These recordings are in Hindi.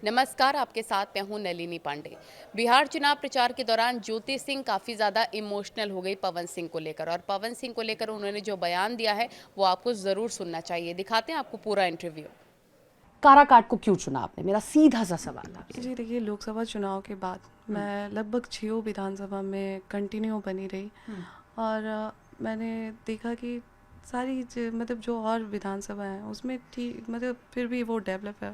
नमस्कार, आपके साथ मैं हूं नलिनी पांडे। बिहार चुनाव प्रचार के दौरान ज्योति सिंह काफ़ी ज़्यादा इमोशनल हो गई पवन सिंह को लेकर, और पवन सिंह को लेकर उन्होंने जो बयान दिया है वो आपको ज़रूर सुनना चाहिए। दिखाते हैं आपको पूरा इंटरव्यू। काराकाट को क्यों चुना आपने? मेरा सीधा सा सवाल आपसे। जी देखिए, लोकसभा चुनाव के बाद मैं लगभग 6 विधानसभा में कंटिन्यू बनी रही। और मैंने देखा कि सारी मतलब जो और विधानसभा हैं उसमें ठीक मतलब फिर भी वो डेवलप है।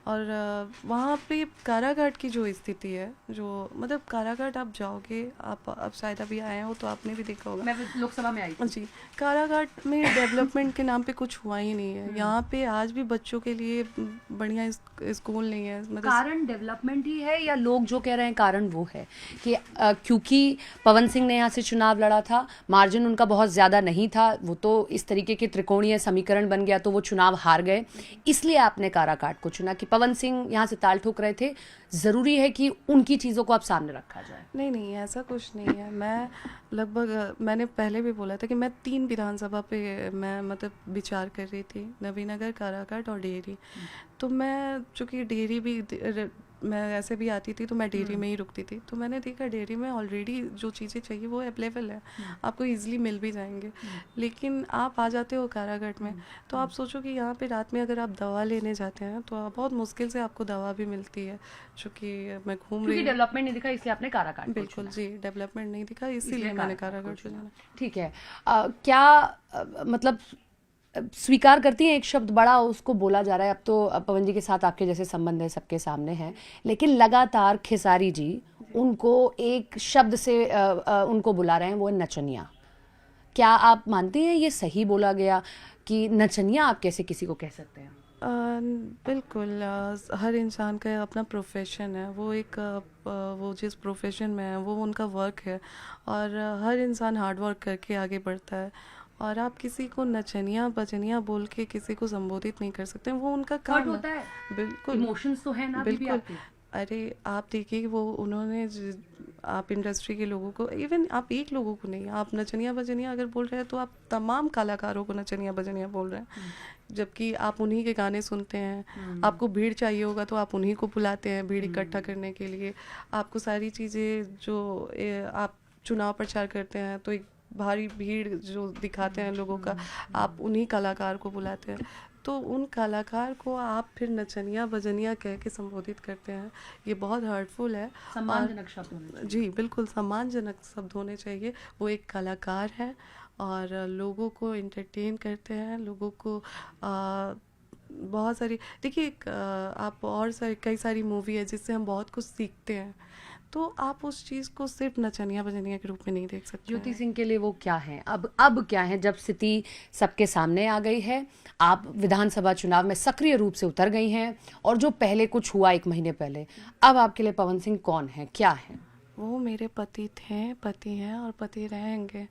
और वहाँ पे कारागाट की जो स्थिति है, जो मतलब कारागाट आप जाओगे, आप अब शायद अभी आए हो तो आपने भी देखा होगा। मैं लोकसभा में आई थी। जी, कारागाट में डेवलपमेंट के नाम पे कुछ हुआ ही नहीं है। यहाँ पे आज भी बच्चों के लिए बढ़िया स्कूल नहीं है। मतलब कारण डेवलपमेंट ही है या लोग जो कह रहे हैं कारण वो है कि क्योंकि पवन सिंह ने यहाँ से चुनाव लड़ा था, मार्जिन उनका बहुत ज़्यादा नहीं था, वो तो इस तरीके के त्रिकोणीय समीकरण बन गया तो वो चुनाव हार गए, इसलिए आपने काराकाट को चुना कि पवन सिंह यहाँ से ताल ठोक रहे थे, ज़रूरी है कि उनकी चीज़ों को अब सामने रखा जाए। नहीं नहीं, ऐसा कुछ नहीं है। मैं लगभग मैंने पहले भी बोला था कि मैं 3 विधानसभा पे मैं मतलब विचार कर रही थी, नवीनगर, काराकाट और डेहरी। तो मैं चूँकि डेहरी भी मैं ऐसे भी आती थी तो मैं डेहरी में ही रुकती थी, तो मैंने देखा डेहरी में ऑलरेडी जो चीज़ें चाहिए वो अवेलेबल है, आपको इजीली मिल भी जाएंगे। लेकिन आप आ जाते हो कारागाट में तो आप सोचो कि यहाँ पे रात में अगर आप दवा लेने जाते हैं तो बहुत मुश्किल से आपको दवा भी मिलती है। चूँकि मैं घूम रही डेवलपमेंट नहीं दिखा इसलिए आपने काराकाट को बिल्कुल चुना। जी, डेवलपमेंट नहीं दिखा इसीलिए मैंने कारागाट चुना। ठीक है। क्या मतलब स्वीकार करती हैं, एक शब्द बड़ा उसको बोला जा रहा है, अब तो पवन जी के साथ आपके जैसे संबंध है सबके सामने हैं, लेकिन लगातार खेसारी जी उनको एक शब्द से उनको बुला रहे हैं, वो है नचनिया। क्या आप मानते हैं ये सही बोला गया कि नचनिया आप कैसे किसी को कह सकते हैं? बिल्कुल, हर इंसान का अपना प्रोफेशन है, वो एक वो जिस प्रोफेशन में है वो उनका वर्क है। और हर इंसान हार्ड वर्क करके आगे बढ़ता है। और आप किसी को नचनिया बचनिया बोल के किसी को संबोधित नहीं कर सकते, वो उनका काम होता है। बिल्कुल इमोशंस तो है ना अभी भी बिल्कुल। आपके। अरे आप देखिए, वो उन्होंने आप इंडस्ट्री के लोगों को, इवन आप एक लोगों को नहीं, आप नचनिया बजनिया अगर बोल रहे हैं तो आप तमाम कलाकारों को नचनिया बजनिया बोल रहे हैं। जबकि आप उन्हीं के गाने सुनते हैं, आपको भीड़ चाहिए होगा तो आप उन्हीं को बुलाते हैं भीड़ इकट्ठा करने के लिए। आपको सारी चीज़ें जो आप चुनाव प्रचार करते हैं तो एक भारी भीड़ जो दिखाते हैं लोगों का, आप उन्हीं कलाकार को बुलाते हैं। तो उन कलाकार को आप फिर नचनिया बजनिया कह के संबोधित करते हैं, ये बहुत हर्टफुल है। सम्मानजनक शब्द होने चाहिए। जी बिल्कुल, सम्मानजनक शब्द होने चाहिए। वो एक कलाकार है और लोगों को एंटरटेन करते हैं, लोगों को बहुत सारी देखिए आप और सारी कई सारी मूवी है जिससे हम बहुत कुछ सीखते हैं, तो आप उस चीज़ को सिर्फ नचनिया बजनिया के रूप में नहीं देख सकते। ज्योति सिंह के लिए वो क्या है? अब क्या है जब स्थिति सबके सामने आ गई है, आप विधानसभा चुनाव में सक्रिय रूप से उतर गई हैं, और जो पहले कुछ हुआ 1 महीने पहले, अब आपके लिए पवन सिंह कौन है, क्या है? वो मेरे पति थे, पति हैं और पति रहेंगे।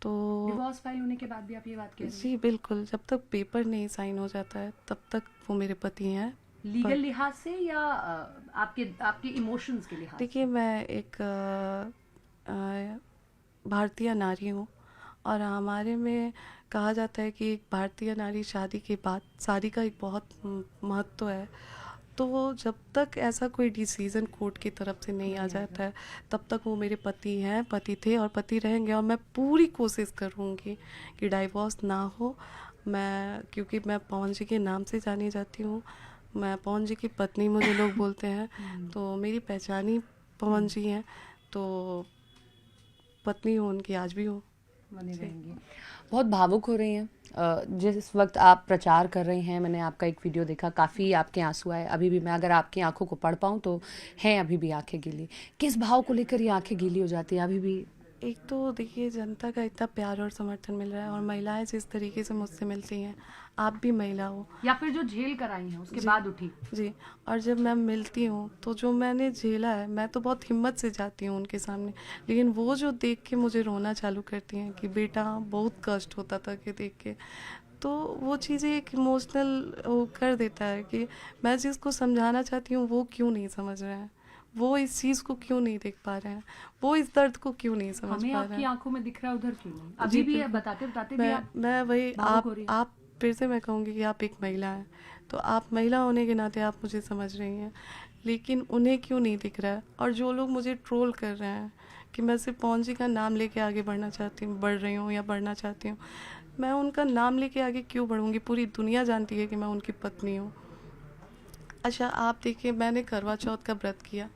तो डिवोर्स फाइल होने के बाद भी आप ये बात कह रही हैं? जी बिल्कुल, जब तक पेपर नहीं साइन हो जाता है तब तक वो मेरे पति हैं। लीगल लिहाज से या आपके आपके इमोशंस के लिहाज? देखिए, मैं एक भारतीय नारी हूँ और हमारे में कहा जाता है कि एक भारतीय नारी शादी के बाद, शादी का एक बहुत महत्व है। तो वो जब तक ऐसा कोई डिसीज़न कोर्ट की तरफ से नहीं आ जाता है तब तक वो मेरे पति हैं, पति थे और पति रहेंगे। और मैं पूरी कोशिश करूँगी कि डाइवोर्स ना हो। मैं क्योंकि मैं पवन जी के नाम से जानी जाती हूँ, मैं पवन जी की पत्नी मुझे लोग बोलते हैं, तो मेरी पहचान ही पवन जी हैं। तो पत्नी हो उनकी, आज भी हो। बनी रहेंगी। बहुत भावुक हो रही हैं। जिस वक्त आप प्रचार कर रही हैं, मैंने आपका एक वीडियो देखा, काफ़ी आपके आंसू आए। अभी भी मैं अगर आपकी आंखों को पढ़ पाऊँ तो हैं अभी भी आंखें गीली। किस भाव को लेकर ये आंखें गीली हो जाती हैं अभी भी? एक तो देखिए, जनता का इतना प्यार और समर्थन मिल रहा है और महिलाएं जिस तरीके से मुझसे मिलती हैं, आप भी महिला हो या फिर जो झेल कर आई हैं उसके बाद उठी? जी। और जब मैं मिलती हूँ तो जो मैंने झेला है, मैं तो बहुत हिम्मत से जाती हूँ उनके सामने, लेकिन वो जो देख के मुझे रोना चालू करती हैं कि बेटा बहुत कष्ट होता था कि देख के, तो वो चीज़ें एक इमोशनल कर देता है कि मैं जिसको समझाना चाहती हूँ वो क्यों नहीं समझ रहे हैं, वो इस चीज़ को क्यों नहीं देख पा रहे हैं, वो इस दर्द को क्यों नहीं समझ हमें पा रहे आपकी हैं। आंखों में दिख रहा है, उधर क्यों नहीं? अभी भी बताते बताते भी आप मैं वही भावुक हो रही हैं। आप फिर से मैं कहूँगी कि आप एक महिला हैं तो आप महिला होने के नाते आप मुझे समझ रही हैं, लेकिन उन्हें क्यों नहीं दिख रहा है? और जो लोग मुझे ट्रोल कर रहे हैं कि मैं सिर्फ पवन जी का नाम लेके आगे बढ़ना चाहती हूँ, बढ़ रही हूँ या बढ़ना चाहती हूँ, मैं उनका नाम लेके आगे क्यों बढ़ूँगी? पूरी दुनिया जानती है कि मैं उनकी पत्नी हूँ। अच्छा, आप देखिए, मैंने करवा चौथ का व्रत किया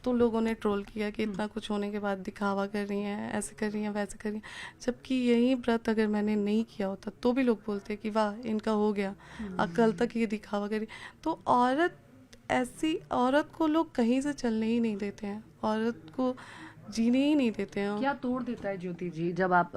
तो लोगों ने ट्रोल किया कि इतना कुछ होने के बाद दिखावा कर रही हैं, ऐसे कर रही हैं, वैसे कर रही हैं, जबकि यही व्रत अगर मैंने नहीं किया होता तो भी लोग बोलते कि वाह इनका हो गया, कल तक ये दिखावा करी। तो औरत, ऐसी औरत को लोग कहीं से चलने ही नहीं देते हैं, औरत को जीने ही नहीं देते हैं। क्या तोड़ देता है ज्योति जी जब आप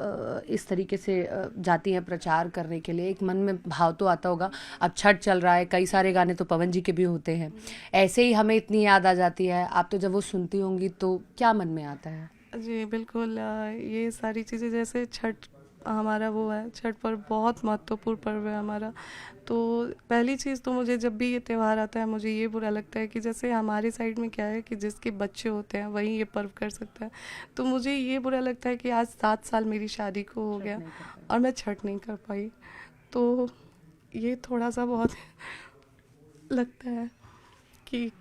इस तरीके से जाती हैं प्रचार करने के लिए? एक मन में भाव तो आता होगा, अब छठ चल रहा है, कई सारे गाने तो पवन जी के भी होते हैं, ऐसे ही हमें इतनी याद आ जाती है, आप तो जब वो सुनती होंगी तो क्या मन में आता है? जी बिल्कुल, ये सारी चीज़ें, जैसे छठ हमारा वो है, छठ पर्व बहुत महत्वपूर्ण पर्व है हमारा। तो पहली चीज़ तो मुझे जब भी ये त्यौहार आता है मुझे ये बुरा लगता है कि जैसे हमारे साइड में क्या है कि जिसके बच्चे होते हैं वही ये पर्व कर सकता है। तो मुझे ये बुरा लगता है कि आज 7 साल मेरी शादी को हो गया और मैं छठ नहीं कर पाई। तो ये थोड़ा सा बहुत लगता है कि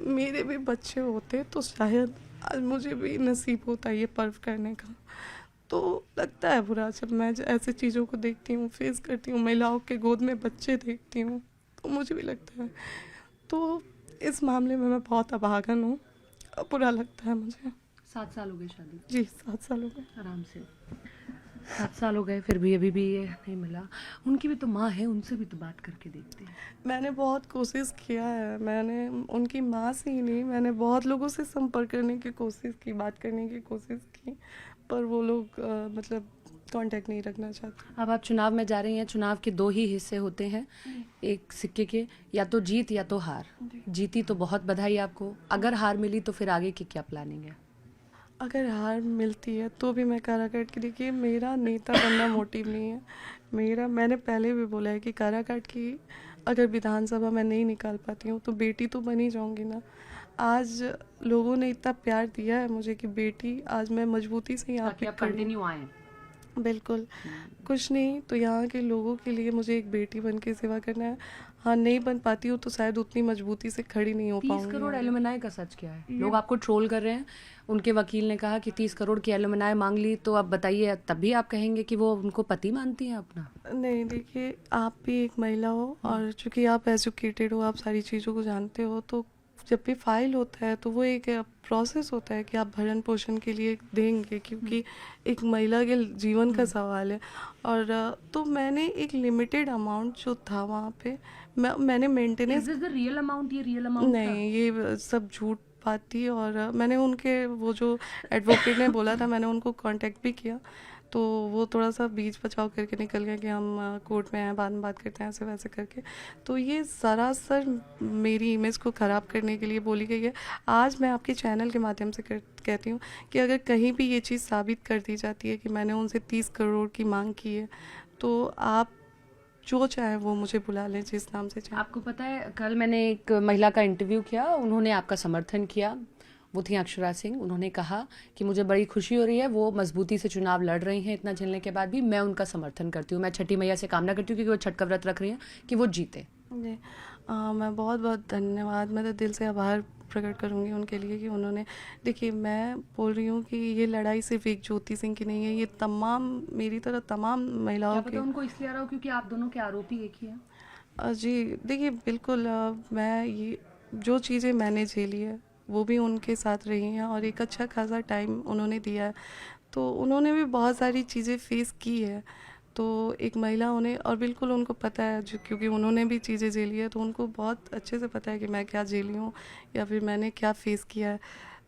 मेरे भी बच्चे होते तो शायद आज मुझे भी नसीब होता ये पर्व करने का। तो लगता है बुरा जब मैं ऐसे चीज़ों को देखती हूँ, फेस करती हूँ, महिलाओं के गोद में बच्चे देखती हूँ, तो मुझे भी लगता है। तो इस मामले में मैं बहुत अभागन हूँ, बुरा लगता है मुझे। 7 साल हो गए शादी? जी 7 साल हो गए। आराम से 7 साल हो गए, फिर भी अभी भी ये नहीं मिला। उनकी भी तो माँ है, उनसे भी तो बात करके देखते हैं। मैंने बहुत कोशिश किया है, मैंने उनकी माँ से ही नहीं, मैंने बहुत लोगों से संपर्क करने की कोशिश की, बात करने की कोशिश की, पर वो लोग मतलब कांटेक्ट नहीं रखना चाहते। अब आप चुनाव में जा रही हैं, चुनाव के 2 ही हिस्से होते हैं एक सिक्के के, या तो जीत या तो हार। जीती तो बहुत बधाई आपको, अगर हार मिली तो फिर आगे की क्या प्लानिंग है? अगर हार मिलती है तो भी मैं काराकाट की, देखिए मेरा नेता बनना मोटिव नहीं है मेरा। मैंने पहले भी बोला है कि काराकाट की अगर विधानसभा में नहीं निकाल पाती हूँ तो बेटी तो बन ही जाऊँगी ना। आज लोगों ने इतना प्यार दिया है मुझे कि बेटी, आज मैं मजबूती से यहाँ पे कंटिन्यू आए। बिल्कुल, कुछ नहीं तो यहाँ के लोगों के लिए मुझे एक बेटी बन के सेवा करना है। हाँ, नहीं बन पाती हूँ तो शायद उतनी मजबूती से खड़ी नहीं हो 30 करोड़ पाऊंगी। एलुमनाई का सच क्या है? लोग आपको ट्रोल कर रहे हैं, उनके वकील ने कहा कि 30 करोड़ की एलुमनाई मांग ली, तो अब बताइए, तब भी आप कहेंगे कि वो उनको पति मानती हैं अपना? नहीं, देखिए आप भी एक महिला हो और चूंकि आप एजुकेटेड हो, आप सारी चीज़ों को जानते हो, तो जब भी फाइल होता है तो वो एक प्रोसेस होता है कि आप भरण पोषण के लिए देंगे, क्योंकि एक महिला के जीवन का सवाल है। और तो मैंने एक लिमिटेड अमाउंट जो था वहाँ पे मैंने मेंटेनेंस, रियल अमाउंट? ये रियल अमाउंट नहीं ये सब झूठ बात थी। और मैंने उनके वो जो एडवोकेट ने बोला था मैंने उनको कांटेक्ट भी किया, तो वो थोड़ा सा बीच बचाव करके निकल गया कि हम कोर्ट में हैं, बाद में बात करते हैं, ऐसे वैसे करके। तो ये सरासर मेरी इमेज को ख़राब करने के लिए बोली गई है। आज मैं आपके चैनल के माध्यम से कहती हूँ कि अगर कहीं भी ये चीज़ साबित कर दी जाती है कि मैंने उनसे 30 करोड़ की मांग की है, तो आप जो चाहे वो मुझे बुला लें, जिस नाम से चाहे। आपको पता है, कल मैंने एक महिला का इंटरव्यू किया, उन्होंने आपका समर्थन किया, वो थी अक्षरा सिंह। उन्होंने कहा कि मुझे बड़ी खुशी हो रही है, वो मजबूती से चुनाव लड़ रही हैं, इतना झेलने के बाद भी मैं उनका समर्थन करती हूँ। मैं छठी मैया से कामना करती हूँ, क्योंकि वो छठ का व्रत रख रही हैं, कि वो जीते। जी मैं बहुत बहुत धन्यवाद, मैं तो दिल से आभार प्रकट करूंगी उनके लिए कि उन्होंने, देखिए मैं बोल रही हूँ कि ये लड़ाई सिर्फ एक ज्योति सिंह की नहीं है, ये तमाम मेरी तरह तमाम महिलाओं क्या की। पता उनको इसलिए आ रहा हो क्योंकि आप दोनों के आरोपी एक ही हैं? जी देखिए बिल्कुल, मैं ये जो चीज़ें मैंने झेली है वो भी उनके साथ रही हैं और एक अच्छा खासा टाइम उन्होंने दिया है, तो उन्होंने भी बहुत सारी चीज़ें फेस की है। तो एक महिला होने, और बिल्कुल उनको पता है, जो क्योंकि उन्होंने भी चीज़ें झेली है, तो उनको बहुत अच्छे से पता है कि मैं क्या झेली हूँ या फिर मैंने क्या फेस किया है।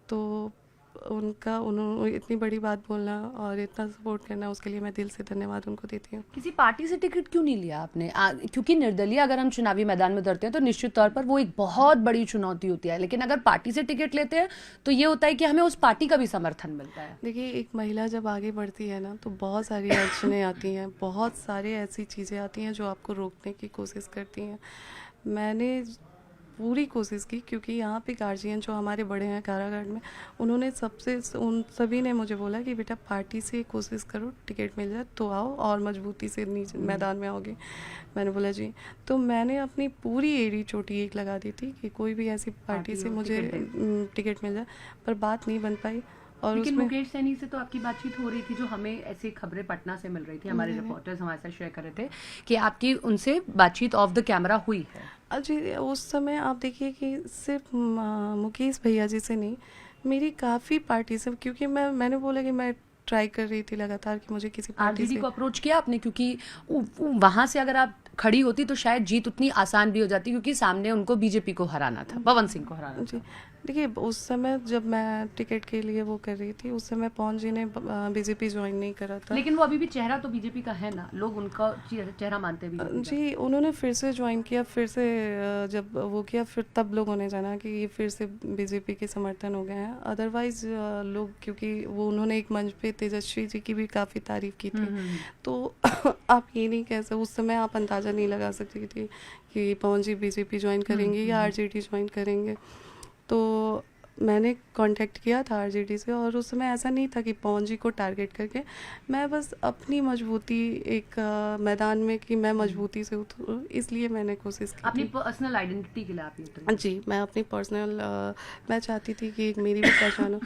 तो उन्होंने इतनी बड़ी बात बोलना और इतना सपोर्ट करना, उसके लिए मैं दिल से धन्यवाद उनको देती हूँ। किसी पार्टी से टिकट क्यों नहीं लिया आपने? क्योंकि निर्दलीय अगर हम चुनावी मैदान में उतरते हैं तो निश्चित तौर पर वो एक बहुत बड़ी चुनौती होती है, लेकिन अगर पार्टी से टिकट लेते हैं तो ये होता है कि हमें उस पार्टी का भी समर्थन मिलता है। देखिए एक महिला जब आगे बढ़ती है ना तो बहुत सारी अड़चनें आती हैं, बहुत सारे ऐसी चीज़ें आती हैं जो आपको रोकने की कोशिश करती हैं। मैंने पूरी कोशिश की, क्योंकि यहाँ पे गार्जियन जो हमारे बड़े हैं कारागार में, उन्होंने उन सभी ने मुझे बोला कि बेटा पार्टी से कोशिश करो, टिकट मिल जाए तो आओ और मजबूती से नीचे मैदान में आओगे। मैंने बोला जी। तो मैंने अपनी पूरी एड़ी चोटी एक लगा दी थी कि कोई भी ऐसी पार्टी से मुझे टिकट मिल जाए, पर बात नहीं बन पाई। और लेकिन उसमें मुकेश सैनी से तो आपकी बातचीत हो रही थी, जो हमें ऐसी खबरें पटना से मिल रही थी, हमारे रिपोर्टर्स हमारे साथ शेयर कर रहे थे कि आपकी उनसे बातचीत ऑफ द कैमरा हुई है। जी, उस समय आप देखिए कि सिर्फ मुकेश भैया जी से नहीं, मेरी काफ़ी पार्टी से, क्योंकि मैंने बोला कि मैं ट्राई कर रही थी लगातार कि मुझे किसी पार्टी आरजेडी से। को अप्रोच किया आपने? क्योंकि वहां से अगर आप खड़ी होती तो शायद जीत उतनी आसान भी हो जाती, क्योंकि सामने उनको बीजेपी को हराना था, पवन सिंह को हराना जी, था। देखिए उस समय जब मैं टिकट के लिए वो कर रही थी, उस समय पवन जी ने बीजेपी ज्वाइन नहीं करा था। लेकिन वो अभी भी चेहरा तो बीजेपी का है ना, लोग उनका चेहरा मानते भी हैं। जी, उन्होंने फिर से ज्वाइन किया, फिर से जब वो किया, फिर तब लोगों ने जाना कि ये फिर से बीजेपी के समर्थन हो गए हैं। अदरवाइज लोग, क्योंकि वो उन्होंने एक मंच पे तेजस्वी जी की भी काफ़ी तारीफ की थी, तो आप ये नहीं कह सकते, उस समय आप अंदाज़ा नहीं लगा सकती थी कि पवन जी बीजेपी ज्वाइन करेंगे या आरजेडी ज्वाइन करेंगे। तो मैंने कांटेक्ट किया था आरजेडी से, और उस समय ऐसा नहीं था कि पवन जी को टारगेट करके, मैं बस अपनी मजबूती एक मैदान में कि मैं मजबूती से उतरूँ, इसलिए मैंने कोशिश की अपनी थी। पर्सनल आइडेंटिटी के लिए आप ये उतरी। जी, मैं अपनी पर्सनल मैं चाहती थी कि एक मेरी भी पहचान हो,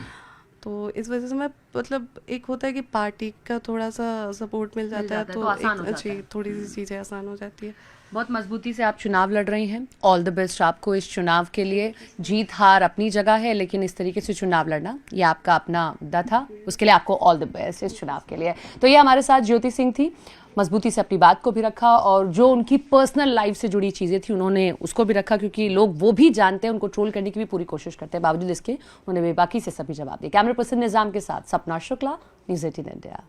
तो इस वजह से मैं, मतलब एक होता है कि पार्टी का थोड़ा सा सपोर्ट मिल जाता है तो आसान हो जाता जी, है। थोड़ी सी चीज़ें आसान हो जाती है। बहुत मजबूती से आप चुनाव लड़ रही हैं, ऑल द बेस्ट आपको इस चुनाव के लिए। जीत हार अपनी जगह है, लेकिन इस तरीके से चुनाव लड़ना ये आपका अपना मुद्दा था, उसके लिए आपको ऑल द बेस्ट इस चुनाव के लिए। तो ये हमारे साथ ज्योति सिंह थी, मजबूती से अपनी बात को भी रखा, और जो उनकी पर्सनल लाइफ से जुड़ी चीज़ें थी उन्होंने उसको भी रखा, क्योंकि लोग वो भी जानते हैं, उनको ट्रोल करने की भी पूरी कोशिश करते हैं, बावजूद इसके उन्हें बेबाकी से सभी जवाब दिए। कैमरा पर्सन निजाम के साथ सपना शुक्ला, न्यूज़ 18 इंडिया।